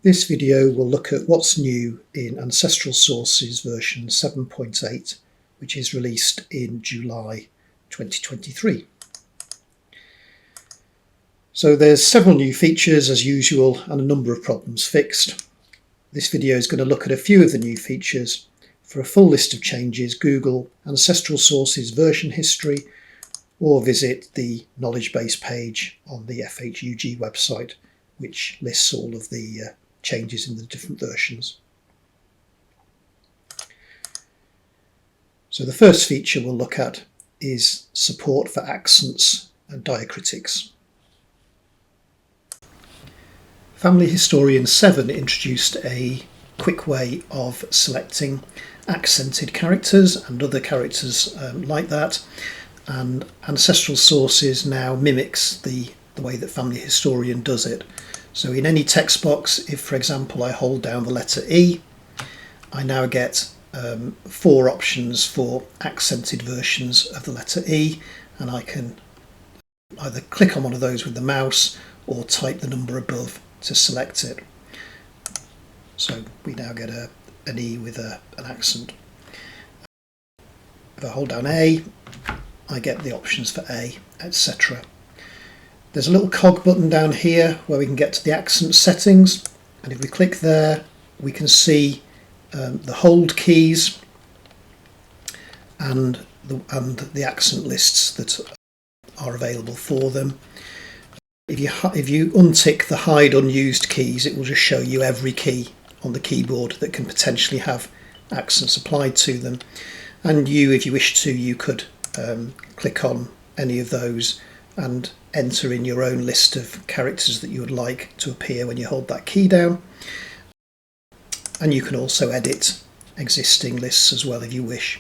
This video will look at what's new in Ancestral Sources version 7.8, which is released in July 2023. So there's several new features as usual and a number of problems fixed. This video is going to look at a few of the new features. For a full list of changes, Google Ancestral Sources version history or visit the knowledge base page on the FHUG website, which lists all of the changes in the different versions. So the first feature we'll look at is support for accents and diacritics. Family Historian 7 introduced a quick way of selecting accented characters and other characters like that, and Ancestral Sources now mimics the way that Family Historian does it. So in any text box, if for example I hold down the letter E, I now get 4 options for accented versions of the letter E, and I can either click on one of those with the mouse or type the number above to select it. So we now get an E with an accent. If I hold down A, I get the options for A, etc. There's a little cog button down here where we can get to the accent settings, and if we click there we can see the hold keys and the accent lists that are available for them. If you untick the hide unused keys, it will just show you every key on the keyboard that can potentially have accents applied to them, and if you wish to, you could click on any of those and enter in your own list of characters that you would like to appear when you hold that key down. And you can also edit existing lists as well if you wish.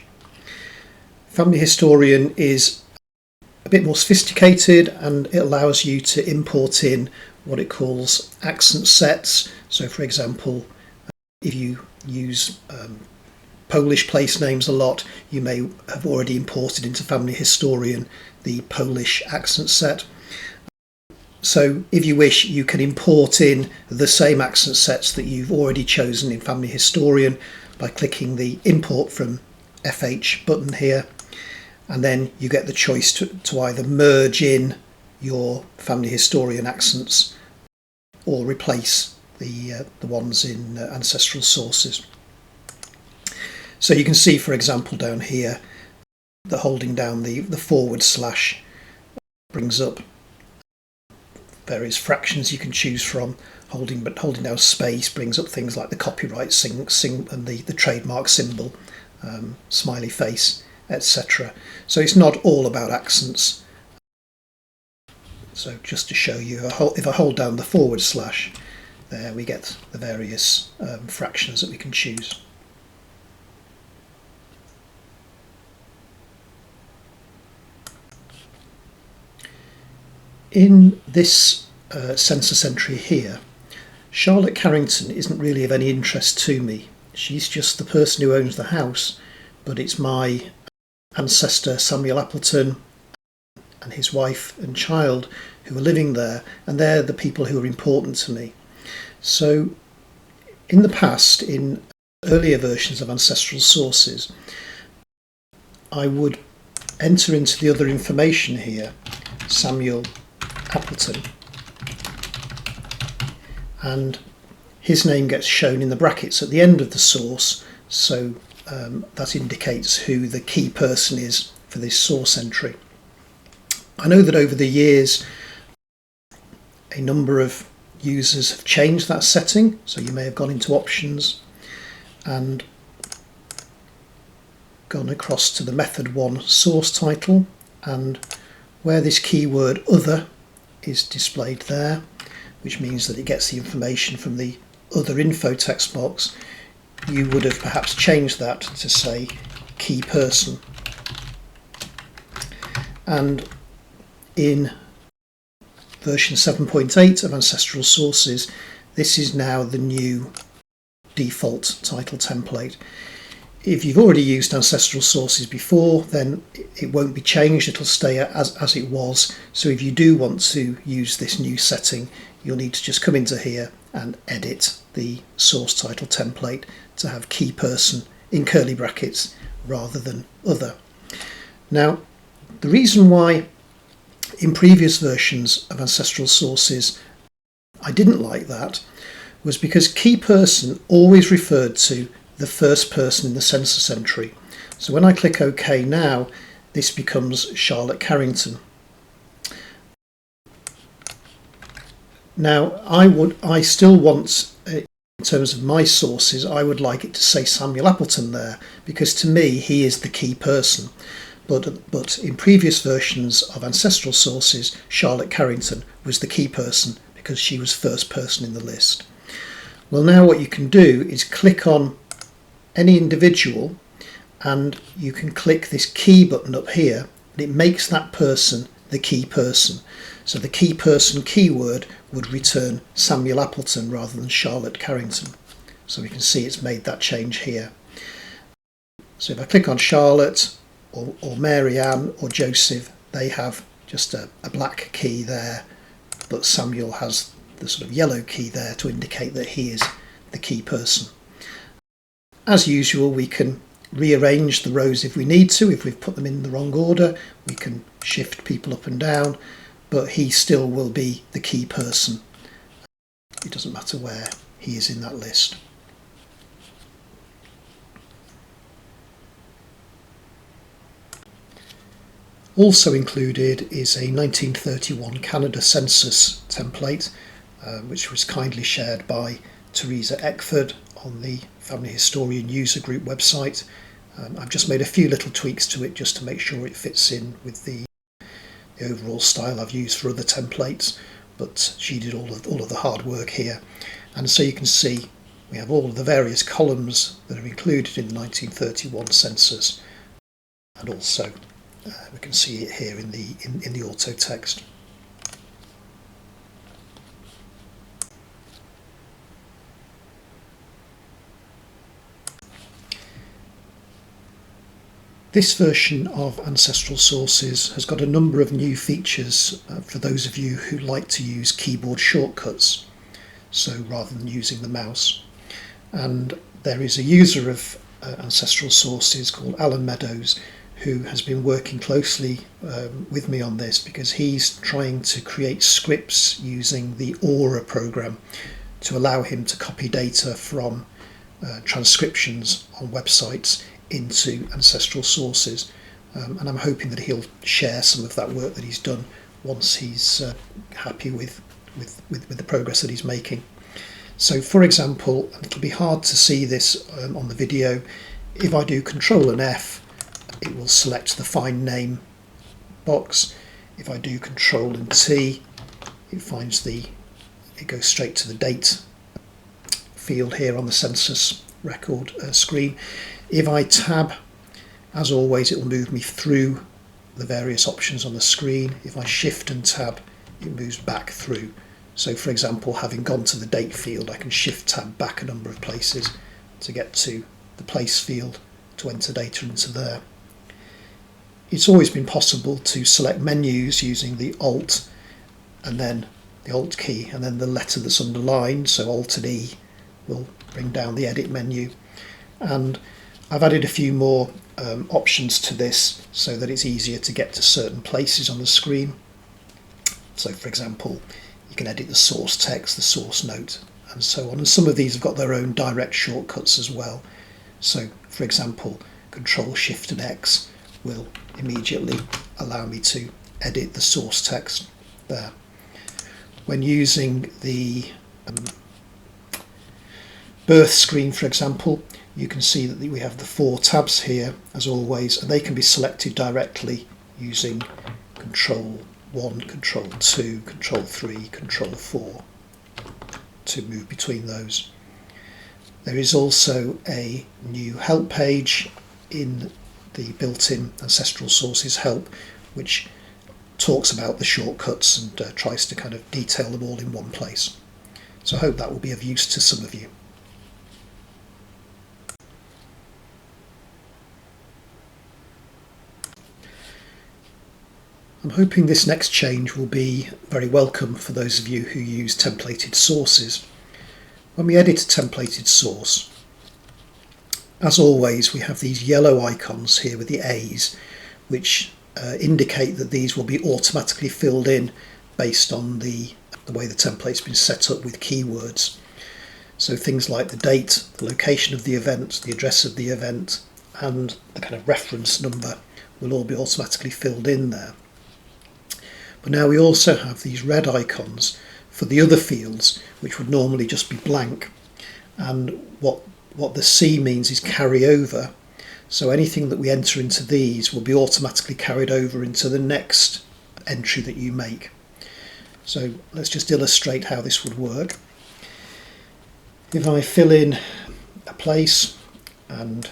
Family Historian is a bit more sophisticated, and it allows you to import in what it calls accent sets. So for example, if you use Polish place names a lot, you may have already imported into Family Historian the Polish accent set. So if you wish, you can import in the same accent sets that you've already chosen in Family Historian by clicking the Import from FH button here, and then you get the choice to either merge in your Family Historian accents or replace the ones in Ancestral Sources. So you can see, for example, down here that holding down the / brings up various fractions you can choose from. Holding down space brings up things like the copyright and the trademark symbol, smiley face, etc. So it's not all about accents. So just to show you, if I hold down the / there we get the various fractions that we can choose. In this census entry here, Charlotte Carrington isn't really of any interest to me. She's just the person who owns the house, but it's my ancestor Samuel Appleton and his wife and child who are living there, and they're the people who are important to me. So in the past, in earlier versions of Ancestral Sources, I would enter into the other information here, Samuel Appleton, and his name gets shown in the brackets at the end of the source, so that indicates who the key person is for this source entry. I know that over the years a number of users have changed that setting, so you may have gone into options and gone across to the method 1 source title, and where this keyword other is displayed there, which means that it gets the information from the other info text box, you would have perhaps changed that to say key person. And in version 7.8 of Ancestral Sources, this is now the new default title template. If you've already used Ancestral Sources before, then it won't be changed, it'll stay as it was. So if you do want to use this new setting, you'll need to just come into here and edit the source title template to have key person in curly brackets rather than other. Now, the reason why in previous versions of Ancestral Sources I didn't like that was because key person always referred to the first person in the census entry. So when I click OK now, this becomes Charlotte Carrington. Now I still want, in terms of my sources, I would like it to say Samuel Appleton there, because to me he is the key person. But in previous versions of Ancestral Sources, Charlotte Carrington was the key person because she was first person in the list. Well, now what you can do is click on any individual and you can click this key button up here, and it makes that person the key person. So the key person keyword would return Samuel Appleton rather than Charlotte Carrington. So we can see it's made that change here. So if I click on Charlotte or Mary Ann or Joseph, they have just a black key there, but Samuel has the sort of yellow key there to indicate that he is the key person. As usual, we can rearrange the rows if we need to. If we've put them in the wrong order, we can shift people up and down, but he still will be the key person. It doesn't matter where he is in that list. Also included is a 1931 Canada Census template, which was kindly shared by Teresa Eckford on the Family Historian User Group website. I've just made a few little tweaks to it just to make sure it fits in with the overall style I've used for other templates, but she did all of the hard work here. And so you can see we have all of the various columns that are included in the 1931 census, and also we can see it here in the auto text. This version of Ancestral Sources has got a number of new features for those of you who like to use keyboard shortcuts, so rather than using the mouse. And there is a user of Ancestral Sources called Alan Meadows who has been working closely with me on this, because he's trying to create scripts using the Aura program to allow him to copy data from transcriptions on websites into Ancestral Sources, and I'm hoping that he'll share some of that work that he's done once he's happy with the progress that he's making. So for example, and it'll be hard to see this on the video, if I do Control and F, it will select the find name box. If I do Control and T, it goes straight to the date field here on the census record screen. If I tab, as always, it will move me through the various options on the screen. If I shift and tab, it moves back through. So for example, having gone to the date field, I can shift tab back a number of places to get to the place field to enter data into there. It's always been possible to select menus using the Alt and then the Alt key and then the letter that's underlined, so Alt and E will bring down the edit menu. And I've added a few more options to this so that it's easier to get to certain places on the screen. So for example, you can edit the source text, the source note, and so on. And some of these have got their own direct shortcuts as well. So for example, Control Shift and X will immediately allow me to edit the source text there. When using the birth screen, for example, you can see that we have the 4 tabs here as always, and they can be selected directly using Control 1, Control 2, Control 3, Control 4 to move between those. There is also a new help page in the built-in Ancestral Sources help, which talks about the shortcuts and tries to kind of detail them all in one place. So I hope that will be of use to some of you. I'm hoping this next change will be very welcome for those of you who use templated sources. When we edit a templated source, as always, we have these yellow icons here with the A's, which indicate that these will be automatically filled in based on the way the template's been set up with keywords. So things like the date, the location of the event, the address of the event, and the kind of reference number will all be automatically filled in there. But now we also have these red icons for the other fields, which would normally just be blank. And what the C means is carry over. So anything that we enter into these will be automatically carried over into the next entry that you make. So let's just illustrate how this would work. If I fill in a place and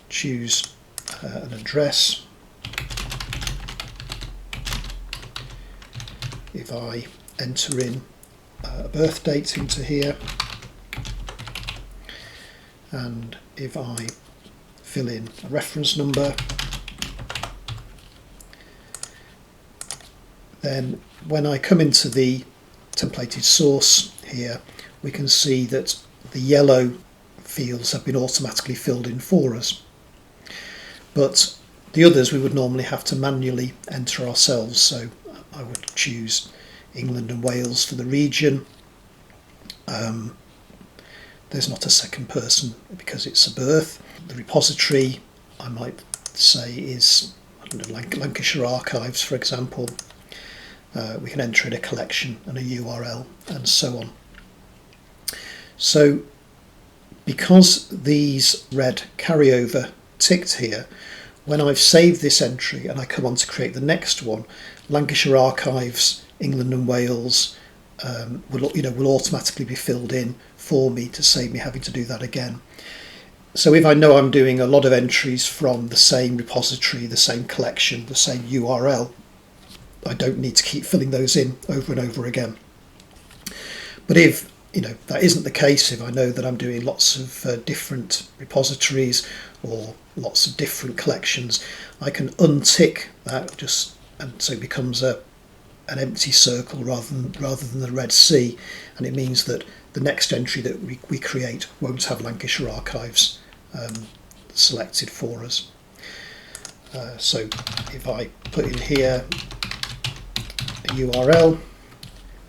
choose an address, if I enter in a birth date into here, and if I fill in a reference number, then when I come into the templated source here, we can see that the yellow fields have been automatically filled in for us. But the others we would normally have to manually enter ourselves. So I would choose England and Wales for the region. There's not a second person because it's a birth. The repository, I might say, is Lancashire Archives, for example. We can enter in a collection and a URL and so on. So because these red carryover ticked here, when I've saved this entry and I come on to create the next one, Lancashire Archives, England and Wales will automatically be filled in for me to save me having to do that again. So if I know I'm doing a lot of entries from the same repository, the same collection, the same URL, I don't need to keep filling those in over and over again. But if that isn't the case, if I know that I'm doing lots of different repositories or lots of different collections, I can untick that and so it becomes an empty circle rather than the red C, and it means that the next entry that we create won't have Lancashire Archives selected for us. So if I put in here a URL,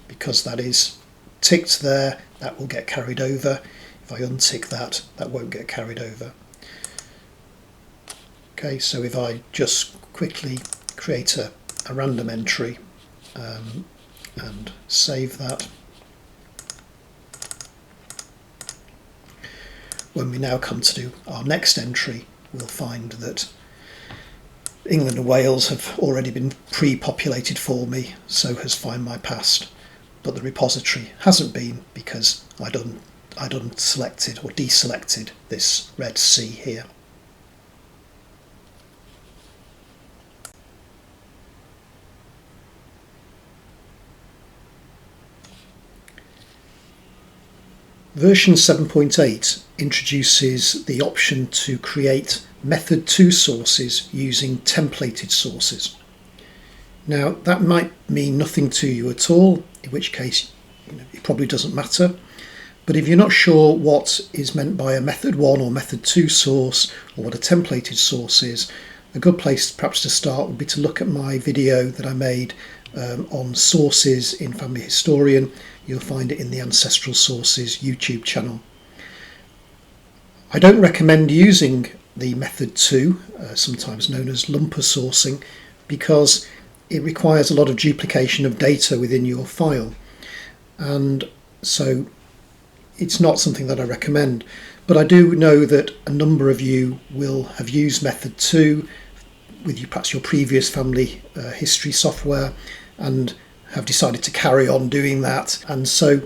because that is ticked there, that will get carried over. If I untick that, that won't get carried over. Okay, so if I just quickly create a random entry and save that, when we now come to do our next entry, we'll find that England and Wales have already been pre-populated for me, so has Find My Past, but the repository hasn't been because I'd unselected or deselected this red C here. Version 7.8 introduces the option to create method 2 sources using templated sources. Now that might mean nothing to you at all, in which case it probably doesn't matter. But if you're not sure what is meant by a method 1 or method 2 source, or what a templated source is, a good place perhaps to start would be to look at my video that I made on sources in Family Historian. You'll find it in the Ancestral Sources YouTube channel. I don't recommend using the method 2, sometimes known as lumper sourcing, because it requires a lot of duplication of data within your file, and so it's not something that I recommend. But I do know that a number of you will have used method 2 with perhaps your previous family history software and have decided to carry on doing that, and so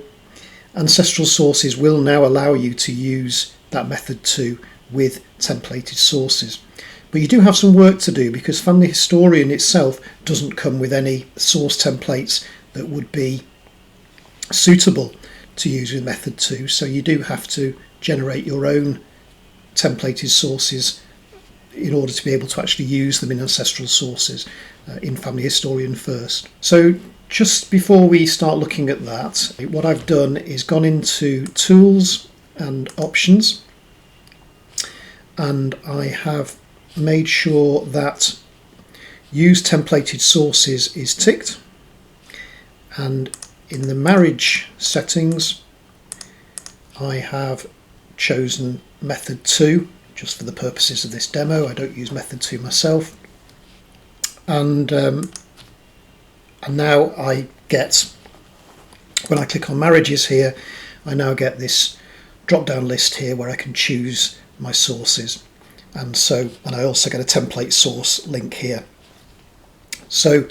Ancestral Sources will now allow you to use that method 2 with templated sources. But you do have some work to do, because Family Historian itself doesn't come with any source templates that would be suitable to use with method 2, so you do have to generate your own templated sources in order to be able to actually use them in Ancestral Sources. in Family Historian first. So just before we start looking at that, what I've done is gone into Tools and Options, and I have made sure that Use Templated Sources is ticked, and in the marriage settings I have chosen method 2 just for the purposes of this demo. I don't use method 2 myself, and now I get, when I click on marriages here, I now get this drop down list here where I can choose my sources, and I also get a template source link here. So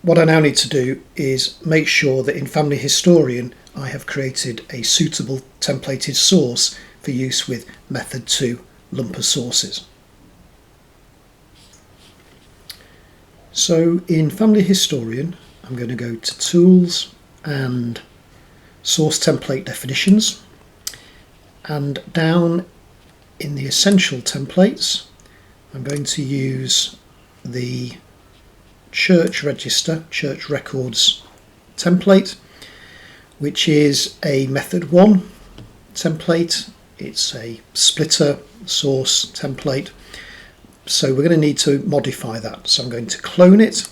what I now need to do is make sure that in Family Historian I have created a suitable templated source for use with method 2 lumper sources. So in Family Historian I'm going to go to Tools and Source Template Definitions, and down in the Essential Templates I'm going to use the Church Register, Church Records template, which is a method 1 template. It's a splitter source template, so we're going to need to modify that. So I'm going to clone it.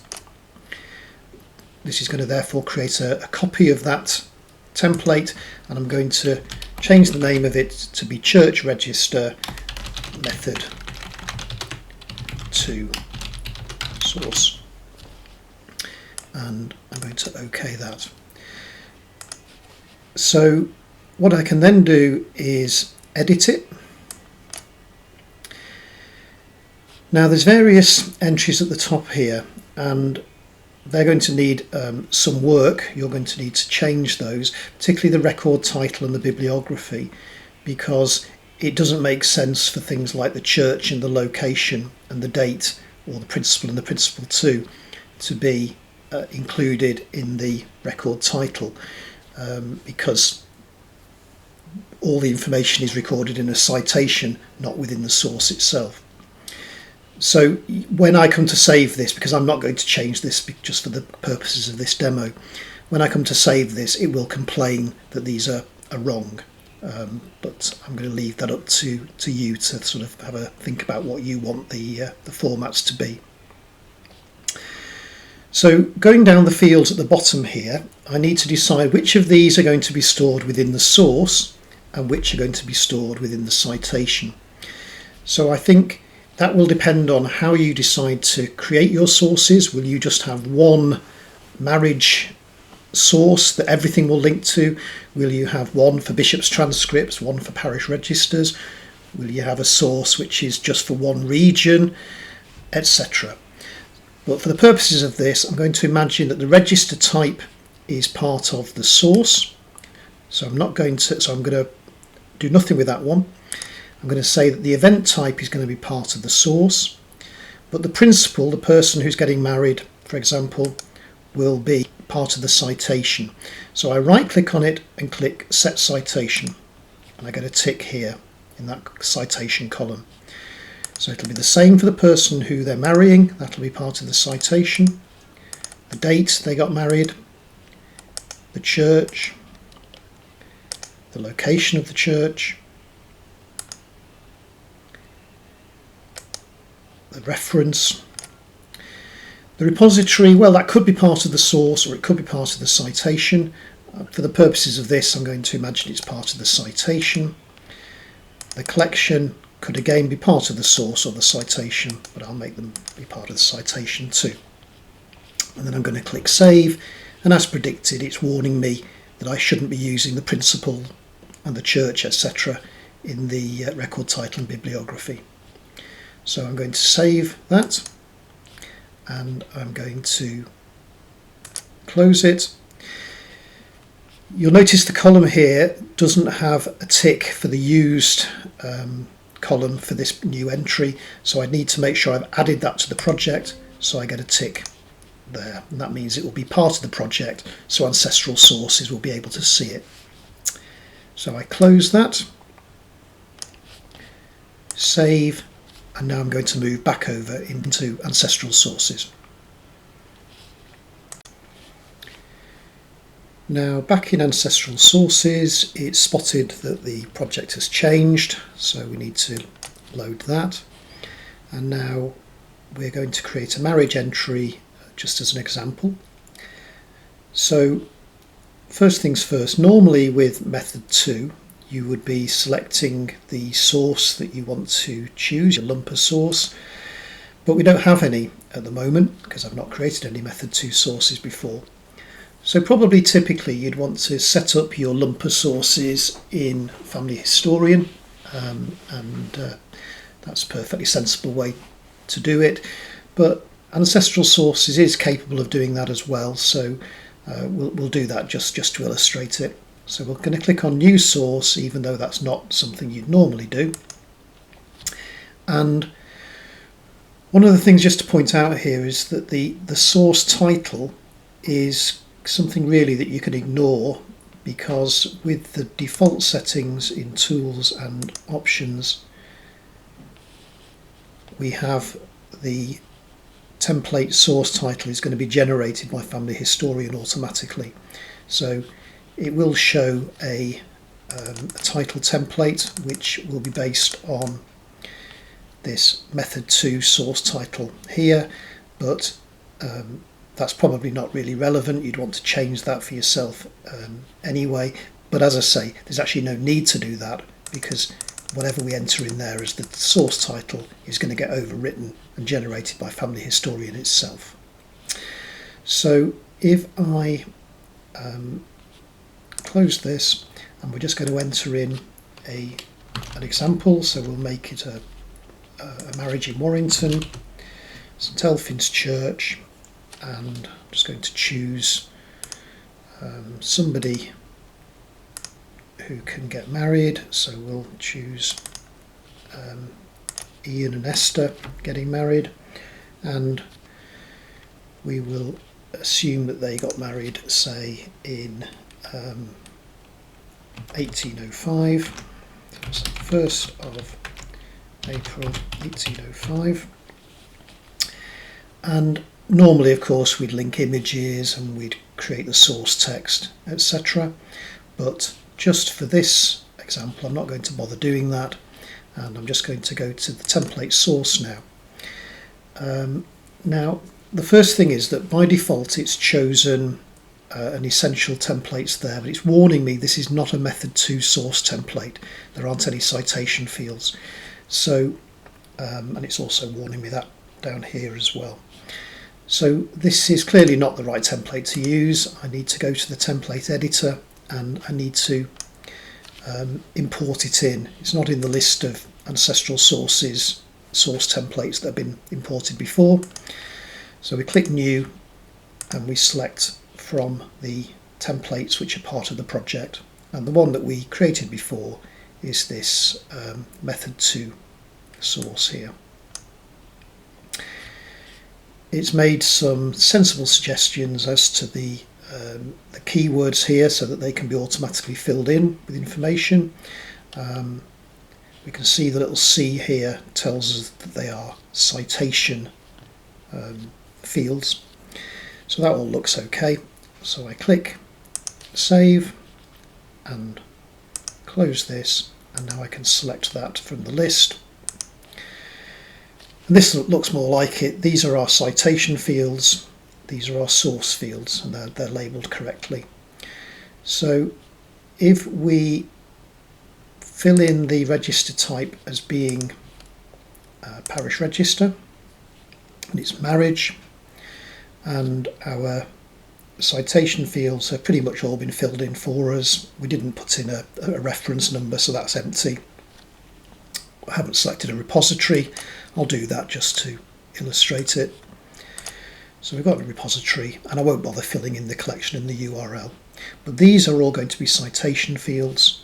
This is going to therefore create a copy of that template, and I'm going to change the name of it to be Church Register Method 2 Source, and I'm going to OK that. So what I can then do is edit it. Now there's various entries at the top here, and they're going to need some work. You're going to need to change those, particularly the record title and the bibliography, because it doesn't make sense for things like the church and the location and the date, or the principal and the principal to be included in the record title, because all the information is recorded in a citation, not within the source itself. So when I come to save this, because I'm not going to change this just for the purposes of this demo, when I come to save this it will complain that these are wrong, but I'm going to leave that up to you to sort of have a think about what you want the formats to be. So going down the fields at the bottom here, I need to decide which of these are going to be stored within the source and which are going to be stored within the citation. So I think that will depend on how you decide to create your sources. Will you just have one marriage source that everything will link to? Will you have one for bishops' transcripts, one for parish registers? Will you have a source which is just for one region, etc.? But for the purposes of this, I'm going to imagine that the register type is part of the source. So I'm going to do nothing with that one. I'm going to say that the event type is going to be part of the source, but the principal, the person who's getting married, for example, will be part of the citation. So I right click on it and click Set Citation, and I get a tick here in that citation column. So it'll be the same for the person who they're marrying, that'll be part of the citation, the date they got married, the church, the location of the church, the reference, the repository. Well, that could be part of the source or it could be part of the citation. For the purposes of this, I'm going to imagine it's part of the citation. The collection could again be part of the source or the citation, but I'll make them be part of the citation too. And then I'm going to click Save, and as predicted, it's warning me that I shouldn't be using the principal and the church, etc. in the record title and bibliography. So I'm going to save that, and I'm going to close it. You'll notice the column here doesn't have a tick for the used column for this new entry, so I need to make sure I've added that to the project, so I get a tick there, and that means it will be part of the project, so Ancestral Sources will be able to see it. So I close that, save, and now I'm going to move back over into Ancestral Sources. Now back in Ancestral Sources, it's spotted that the project has changed, so we need to load that. And now we're going to create a marriage entry just as an example. So first things first, normally with method 2 you would be selecting the source that you want to choose, your lumper source, but we don't have any at the moment because I've not created any method 2 sources before. So probably typically you'd want to set up your lumper sources in Family Historian, and that's a perfectly sensible way to do it, but Ancestral Sources is capable of doing that as well, so we'll do that just to illustrate it. So we're going to click on New Source, even though that's not something you'd normally do. And one of the things just to point out here is that the source title is something really that you can ignore, because with the default settings in Tools and Options, we have the template source title is going to be generated by Family Historian automatically. So it will show a title template which will be based on this method 2 source title here, but that's probably not really relevant. You'd want to change that for yourself anyway, but as I say, there's actually no need to do that, because whatever we enter in there as the source title is going to get overwritten and generated by Family Historian itself. So if I close this, and we're just going to enter in an example, so we'll make it a marriage in Warrington, St Elphin's Church, and I'm just going to choose somebody who can get married, so we'll choose Ian and Esther getting married, and we will assume that they got married, say, in 1805, so 1st of April 1805, and normally of course we'd link images and we'd create the source text, etc., but just for this example I'm not going to bother doing that, and I'm just going to go to the template source now. Now the first thing is that by default it's chosen an essential templates there, but it's warning me this is not a method 2 source template. There aren't any citation fields, so and it's also warning me that down here as well. So this is clearly not the right template to use. I need to go to the template editor and I need to import it in. It's not in the list of Ancestral Sources source templates that have been imported before. So we click New and we select from the templates which are part of the project, and the one that we created before is this method 2 source here. It's made some sensible suggestions as to the keywords here so that they can be automatically filled in with information. We can see the little C here tells us that they are citation fields, so that all looks okay. So I click Save and close this, and now I can select that from the list. And this looks more like it. These are our citation fields, these are our source fields, and they're labelled correctly. So if we fill in the register type as being parish register, and it's marriage, and our citation fields have pretty much all been filled in for us. We didn't put in a reference number, so that's empty. I haven't selected a repository. I'll do that just to illustrate it. So we've got a repository, and I won't bother filling in the collection and the URL. But these are all going to be citation fields,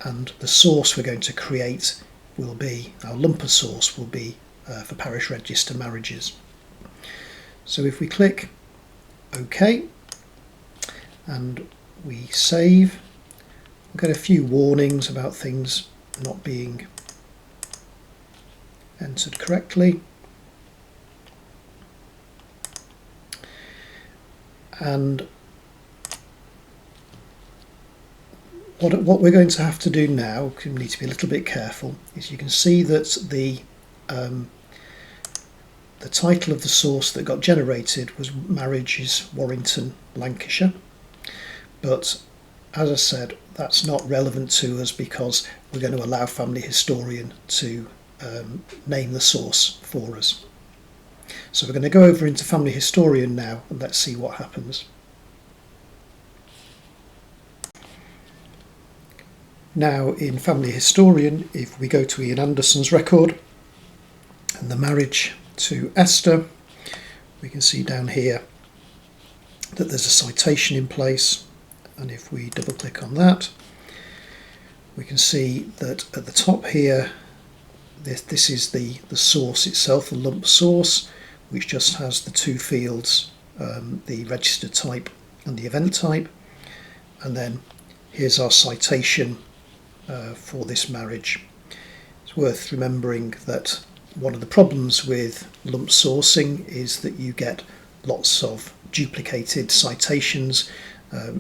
and the source we're going to create will be, our lumper source will be for parish register marriages. So if we click OK and we save, we'll get a few warnings about things not being entered correctly. And what we're going to have to do now, we need to be a little bit careful, is you can see that the title of the source that got generated was Marriages Warrington, Lancashire. But as I said, that's not relevant to us because we're going to allow Family Historian to name the source for us. So we're going to go over into Family Historian now and let's see what happens. Now in Family Historian, if we go to Ian Anderson's record and the marriage to Esther, we can see down here that there's a citation in place, and if we double click on that, we can see that at the top here this is the source itself, the lump source, which just has the two fields, the register type and the event type, and then here's our citation for this marriage. It's worth remembering that one of the problems with lump sourcing is that you get lots of duplicated citations.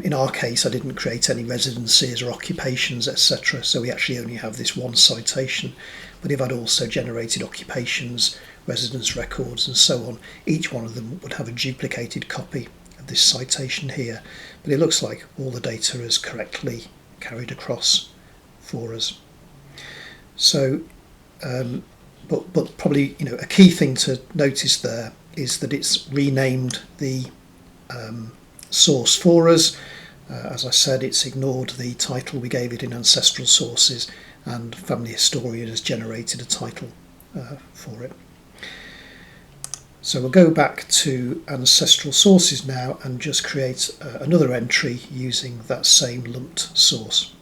In our case, I didn't create any residencies or occupations, etc., so we actually only have this one citation. But if I'd also generated occupations, residence records and so on, each one of them would have a duplicated copy of this citation here. But it looks like all the data is correctly carried across for us. So, but probably a key thing to notice there is that it's renamed the source for us. As I said, it's ignored the title we gave it in Ancestral Sources, and Family Historian has generated a title for it. So we'll go back to Ancestral Sources now and just create another entry using that same lumped source.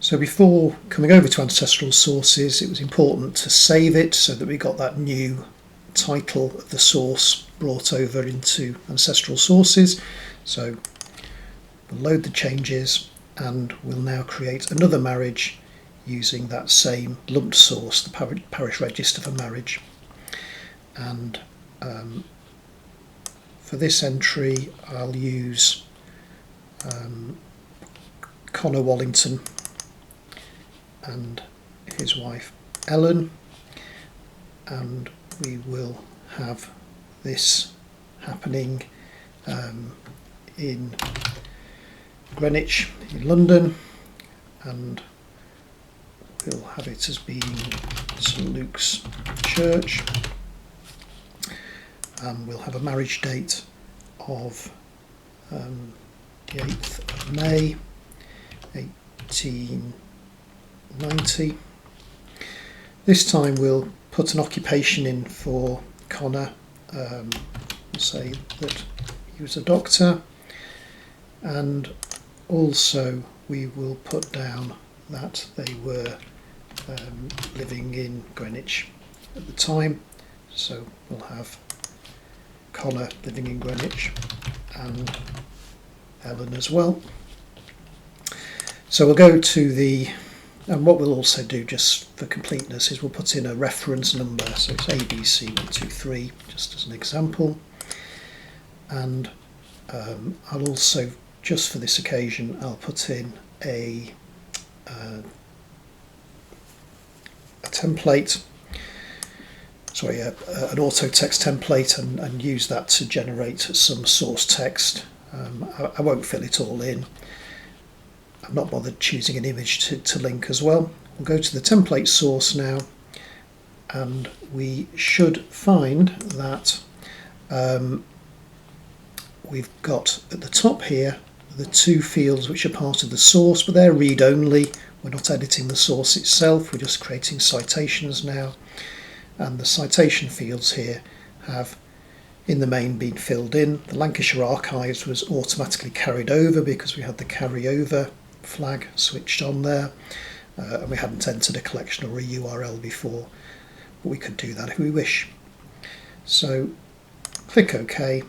So before coming over to Ancestral Sources, it was important to save it so that we got that new title of the source brought over into Ancestral Sources. So we'll load the changes and we'll now create another marriage using that same lumped source, the parish register for marriage. And for this entry I'll use Connor Wallington and his wife Ellen, and we will have this happening in Greenwich in London, and we'll have it as being St Luke's Church, and we'll have a marriage date of the 8th of May 1890. This time we'll put an occupation in for Connor, say that he was a doctor, and also we will put down that they were living in Greenwich at the time, so we'll have Connor living in Greenwich and Ellen as well. So we'll go to the, and what we'll also do just for completeness is we'll put in a reference number, so it's ABC123 just as an example, and I'll also, just for this occasion, I'll put in a template, sorry, an auto text template, and use that to generate some source text. I won't fill it all in. I'm not bothered choosing an image to link as well. We'll go to the template source now, and we should find that we've got at the top here the two fields which are part of the source, but they're read-only. We're not editing the source itself, we're just creating citations now, and the citation fields here have in the main been filled in. The Lancashire Archives was automatically carried over because we had the carryover flag switched on there, and we hadn't entered a collection or a URL before, but we could do that if we wish. So click OK,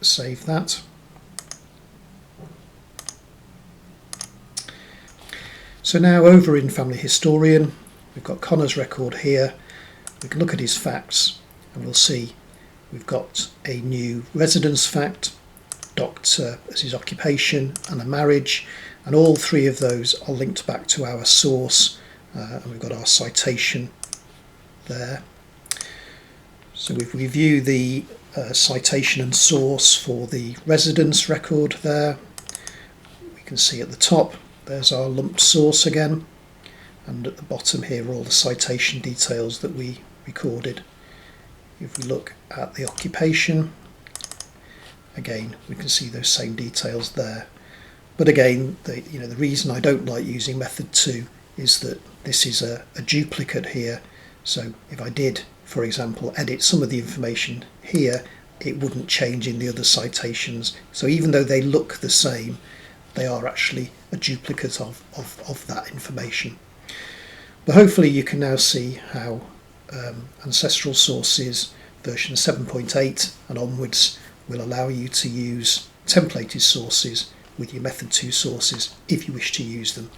save that. So now over in Family Historian, we've got Connor's record here. We can look at his facts and we'll see we've got a new residence fact, doctor as his occupation, and a marriage, and all three of those are linked back to our source, and we've got our citation there. So if we view the citation and source for the residence record there, we can see at the top there's our lumped source again, and at the bottom here are all the citation details that we recorded. If we look at the occupation, again we can see those same details there. But again, the reason I don't like using method 2 is that this is a duplicate here. So if I did, for example, edit some of the information here, it wouldn't change in the other citations. So even though they look the same, they are actually a duplicate of that information. But hopefully you can now see how Ancestral Sources version 7.8 and onwards will allow you to use templated sources with your method 2 sources if you wish to use them.